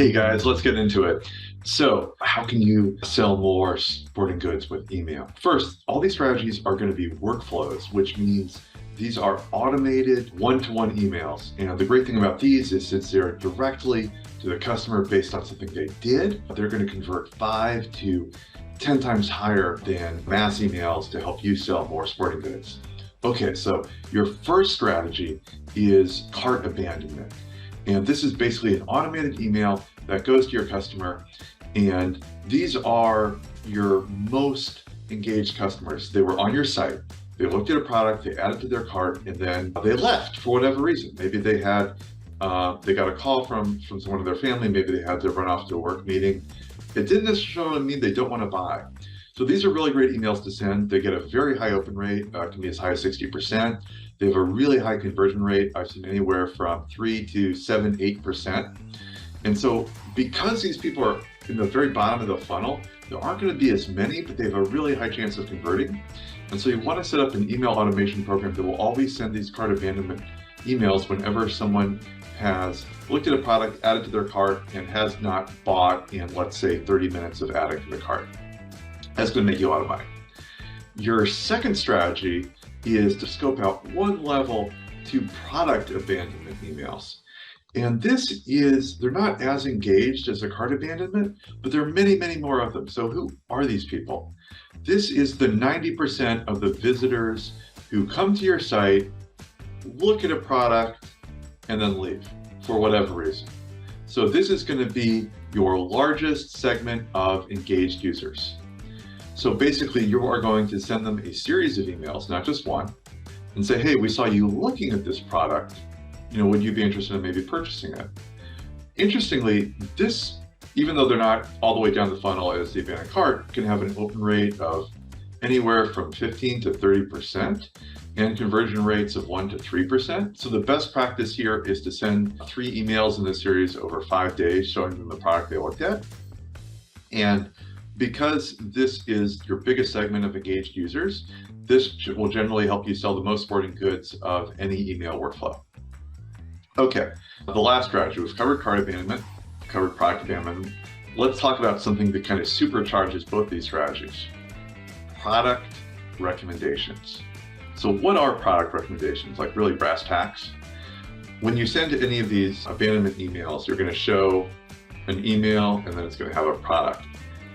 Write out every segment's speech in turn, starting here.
Hey guys, let's get into it. So, how can you sell more sporting goods with email? First, all these strategies are going to be workflows, which means these are automated one-to-one emails. And the great thing about these is since they're directly to the customer based on something they did, they're going to convert 5 to 10 times higher than mass emails to help you sell more sporting goods. Okay, so your first strategy is cart abandonment. And this is basically an automated email that goes to your customer. And these are your most engaged customers. They were on your site, they looked at a product, they added to their cart, and then they left for whatever reason. Maybe they got a call from someone in their family, maybe they had to run off to a work meeting. It didn't necessarily mean they don't want to buy. So these are really great emails to send. They get a very high open rate, can be as high as 60%. They have a really high conversion rate. I've seen anywhere from 3 to 7, 8%. And so because these people are in the very bottom of the funnel, there aren't going to be as many, but they have a really high chance of converting. And so you want to set up an email automation program that will always send these cart abandonment emails whenever someone has looked at a product, added to their cart, and has not bought in, let's say, 30 minutes of adding to the cart. That's going to make you a lot of money. Your second strategy is to scope out one level to product abandonment emails. And this is, they're not as engaged as a cart abandonment, but there are many, many more of them. So who are these people? This is the 90% of the visitors who come to your site, look at a product, and then leave for whatever reason. So this is going to be your largest segment of engaged users. So basically, you are going to send them a series of emails, not just one, and say, hey, we saw you looking at this product. Would you be interested in maybe purchasing it? Interestingly, this, even though they're not all the way down the funnel as the abandoned cart, can have an open rate of anywhere from 15 to 30% and conversion rates of 1 to 3%. So the best practice here is to send 3 emails in this series over 5 days, showing them the product they looked at. And because this is your biggest segment of engaged users, this will generally help you sell the most sporting goods of any email workflow. Okay, the last strategy, we've covered cart abandonment, covered product abandonment. Let's talk about something that kind of supercharges both these strategies. Product recommendations. So what are product recommendations? Like really brass tacks? When you send any of these abandonment emails, you're going to show an email and then it's going to have a product.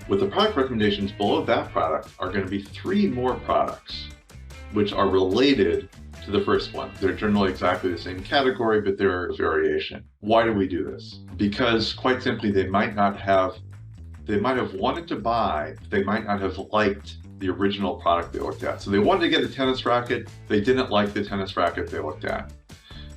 With the product recommendations below that product are going to be 3 more products, which are related to the first one. They're generally exactly the same category, but there is variation. Why do we do this? Because quite simply, they might have wanted to buy, they might not have liked the original product they looked at. So they wanted to get a tennis racket, they didn't like the tennis racket they looked at.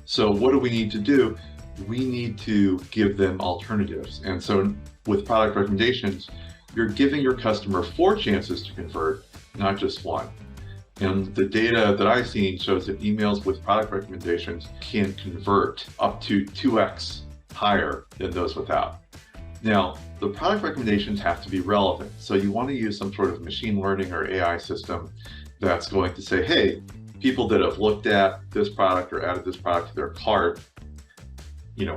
So what do we need to do? We need to give them alternatives. And so with product recommendations, you're giving your customer 4 chances to convert, not just 1. And the data that I've seen shows that emails with product recommendations can convert up to 2x higher than those without. Now, the product recommendations have to be relevant. So you want to use some sort of machine learning or AI system that's going to say, hey, people that have looked at this product or added this product to their cart,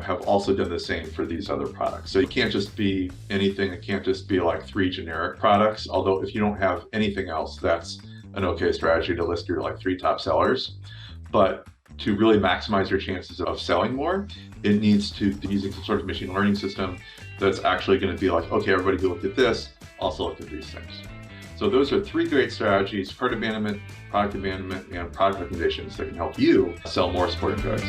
have also done the same for these other products. So it can't just be anything. It can't just be like 3 generic products. Although if you don't have anything else, that's an okay strategy to list your 3 top sellers. But to really maximize your chances of selling more, it needs to be using some sort of machine learning system that's actually going to be like, okay, everybody who looked at this also looked at these things. So those are 3 great strategies: cart abandonment, product abandonment, and product recommendations that can help you sell more sporting goods.